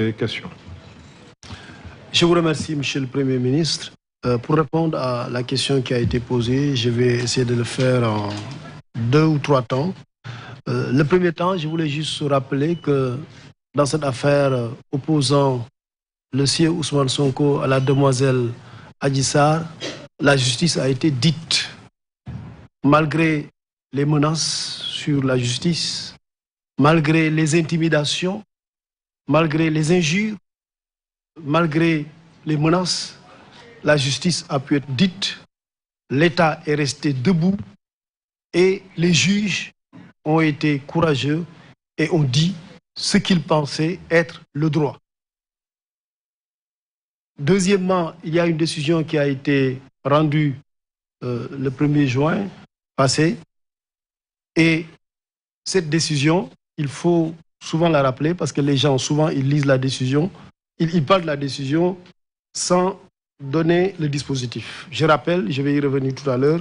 questions. Je vous remercie, Monsieur le Premier ministre. Pour répondre à la question qui a été posée, je vais essayer de le faire en 2 ou 3 temps. Le premier temps, je voulais juste rappeler que dans cette affaire opposant le sieur Ousmane Sonko à la demoiselle Adji Sarr, la justice a été dite. Malgré les menaces sur la justice, malgré les intimidations, malgré les injures, malgré les menaces, la justice a pu être dite, l'État est resté debout et les juges ont été courageux et ont dit ce qu'ils pensaient être le droit. Deuxièmement, il y a une décision qui a été rendue le 1er juin passé et cette décision, il faut souvent la rappeler parce que les gens, souvent, ils lisent la décision, ils parlent de la décision sans donner le dispositif. Je rappelle, je vais y revenir tout à l'heure,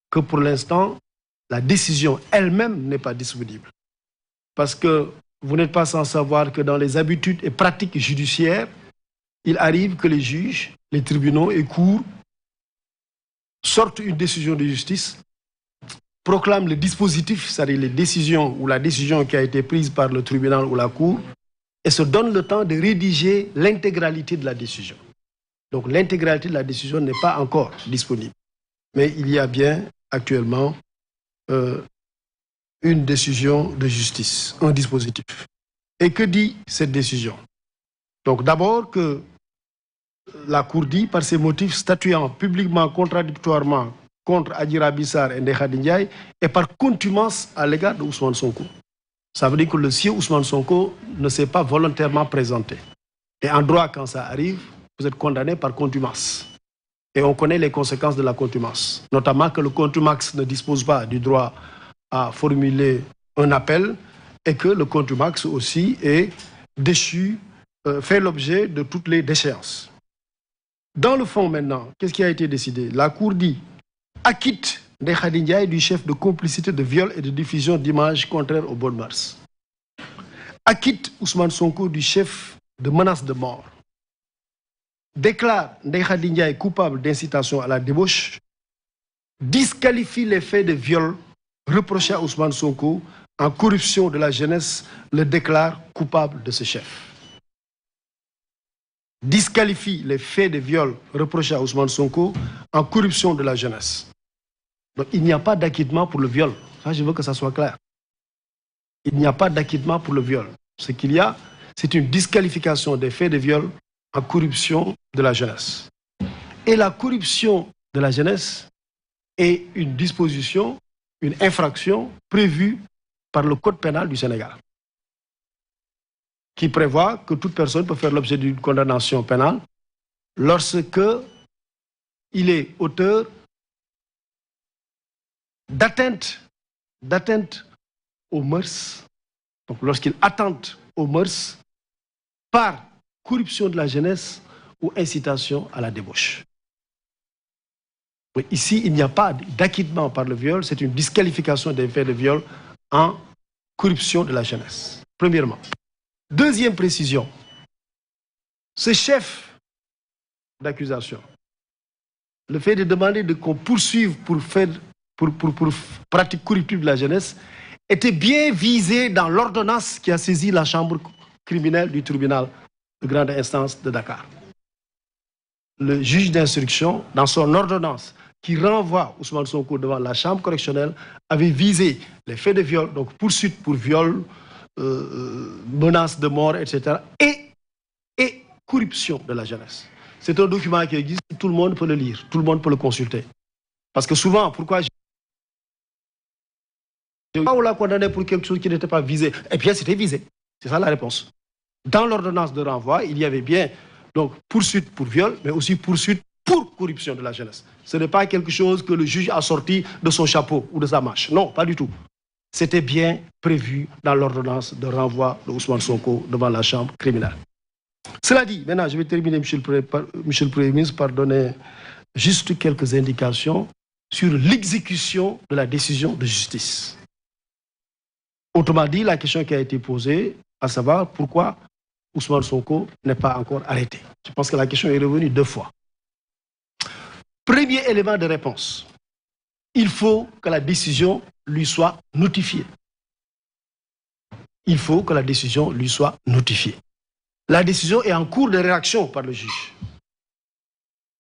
que pour l'instant, la décision elle-même n'est pas disponible. Parce que vous n'êtes pas sans savoir que dans les habitudes et pratiques judiciaires, il arrive que les juges, les tribunaux et cours sortent une décision de justice, proclament le dispositif, c'est-à-dire les décisions ou la décision qui a été prise par le tribunal ou la cour, et se donnent le temps de rédiger l'intégralité de la décision. Donc l'intégralité de la décision n'est pas encore disponible. Mais il y a bien actuellement une décision de justice, un dispositif. Et que dit cette décision? Donc d'abord que la Cour dit, par ses motifs statuant publiquement contradictoirement contre Adji Raby Sarr et Ndeye Khady Ndiaye et par contumace à l'égard de Ousmane Sonko. Ça veut dire que le sieur Ousmane Sonko ne s'est pas volontairement présenté. Et en droit, quand ça arrive, vous êtes condamné par contumace. Et on connaît les conséquences de la contumace. Notamment que le contumax ne dispose pas du droit à formuler un appel et que le contumax aussi est déchu, fait l'objet de toutes les déchéances. Dans le fond maintenant, qu'est-ce qui a été décidé? La Cour dit acquitte Ndeye Khady Ndiaye du chef de complicité de viol et de diffusion d'images contraires aux bonnes mœurs. Acquitte Ousmane Sonko du chef de menace de mort. Déclare Ndeye Khady Ndiaye coupable d'incitation à la débauche. Disqualifie les faits de viol reprochés à Ousmane Sonko en corruption de la jeunesse, le déclare coupable de ce chef. Disqualifie les faits de viol reprochés à Ousmane Sonko en corruption de la jeunesse. Donc il n'y a pas d'acquittement pour le viol. Ça, je veux que ça soit clair. Il n'y a pas d'acquittement pour le viol. Ce qu'il y a, c'est une disqualification des faits de viol en corruption de la jeunesse. Et la corruption de la jeunesse est une disposition, une infraction prévue par le Code pénal du Sénégal, qui prévoit que toute personne peut faire l'objet d'une condamnation pénale lorsque il est auteur d'atteinte aux mœurs, donc lorsqu'il attente aux mœurs par corruption de la jeunesse ou incitation à la débauche. Ici, il n'y a pas d'acquittement par le viol, c'est une disqualification des faits de viol en corruption de la jeunesse, premièrement. Deuxième précision, ce chef d'accusation, le fait de demander qu'on poursuive pour pratique corruptive de la jeunesse, était bien visé dans l'ordonnance qui a saisi la chambre criminelle du tribunal de grande instance de Dakar. Le juge d'instruction, dans son ordonnance qui renvoie Ousmane Sonko devant la chambre correctionnelle, avait visé les faits de viol, donc poursuite pour viol, menace de mort, etc. et corruption de la jeunesse. C'est un document qui existe, tout le monde peut le lire, tout le monde peut le consulter. Parce que souvent, pourquoi on l'a condamné pour quelque chose qui n'était pas visé? Eh bien, c'était visé. C'est ça la réponse. Dans l'ordonnance de renvoi, il y avait bien donc poursuite pour viol, mais aussi poursuite pour corruption de la jeunesse. Ce n'est pas quelque chose que le juge a sorti de son chapeau ou de sa manche. Non, pas du tout. C'était bien prévu dans l'ordonnance de renvoi de Ousmane Sonko devant la chambre criminelle. Cela dit, maintenant, je vais terminer, Monsieur le Premier ministre, par donner juste quelques indications sur l'exécution de la décision de justice. Autrement dit, la question qui a été posée, à savoir pourquoi Ousmane Sonko n'est pas encore arrêté. Je pense que la question est revenue 2 fois. Premier élément de réponse, il faut que la décision lui soit notifiée. Il faut que la décision lui soit notifiée. La décision est en cours de réaction par le juge.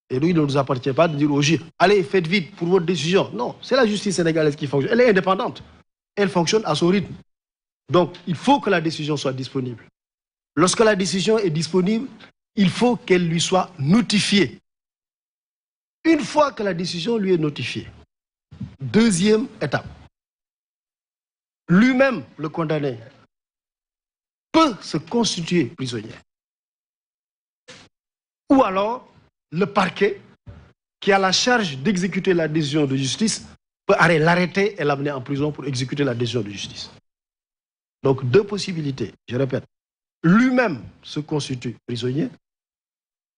Et lui, il ne nous appartient pas de dire au juge, allez, faites vite pour votre décision. Non, c'est la justice sénégalaise qui fonctionne. Elle est indépendante. Elle fonctionne à son rythme. Donc, il faut que la décision soit disponible. Lorsque la décision est disponible, il faut qu'elle lui soit notifiée. Une fois que la décision lui est notifiée, deuxième étape, lui-même, le condamné, peut se constituer prisonnier. Ou alors, le parquet, qui a la charge d'exécuter la décision de justice, peut l'arrêter et l'amener en prison pour exécuter la décision de justice. Donc, 2 possibilités, je répète. Lui-même se constitue prisonnier,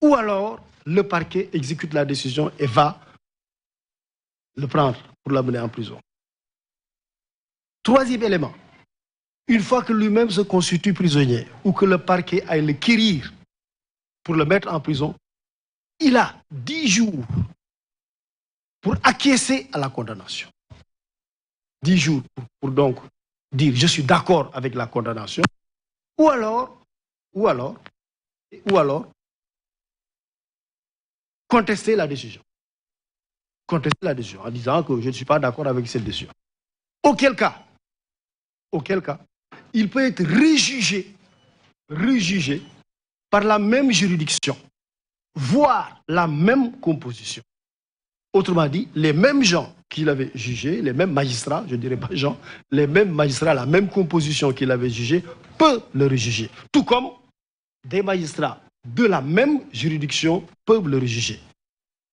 ou alors le parquet exécute la décision et va le prendre pour l'amener en prison. Troisième élément, une fois que lui-même se constitue prisonnier ou que le parquet aille le quérir pour le mettre en prison, il a 10 jours pour acquiescer à la condamnation. 10 jours pour donc dire je suis d'accord avec la condamnation, ou alors contester la décision. Contester la décision en disant que je ne suis pas d'accord avec cette décision. Auquel cas, il peut être rejugé par la même juridiction, voire la même composition. Autrement dit, les mêmes gens qui l'avaient jugé, les mêmes magistrats, je ne dirais pas gens, les mêmes magistrats, la même composition qui l'avaient jugé, peut le rejuger. Tout comme des magistrats de la même juridiction peuvent le rejuger.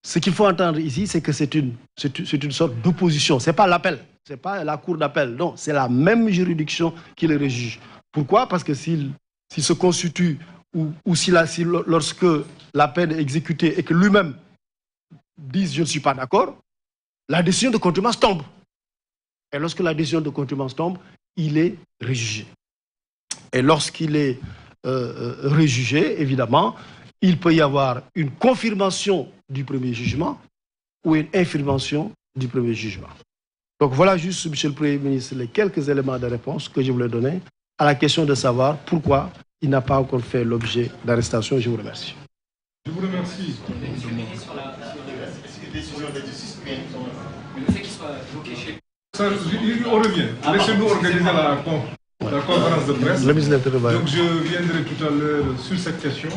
Ce qu'il faut entendre ici, c'est que c'est une sorte d'opposition. Ce n'est pas l'appel, ce n'est pas la cour d'appel, non, c'est la même juridiction qui le rejuge. Pourquoi? Parce que s'il se constitue ou lorsque la peine est exécutée et que lui-même dise je ne suis pas d'accord, la décision de contumace tombe. Et lorsque la décision de contumace tombe, il est rejugé. Et lorsqu'il est rejugé, évidemment, il peut y avoir une confirmation du premier jugement ou une infirmation du premier jugement. Donc voilà juste, Monsieur le Premier ministre, les quelques éléments de réponse que je voulais donner à la question de savoir pourquoi il n'a pas encore fait l'objet d'arrestation. Je vous remercie. Je vous remercie. Ça, on revient. Laissez-nous organiser la conférence de presse. Donc je viendrai tout à l'heure sur cette question.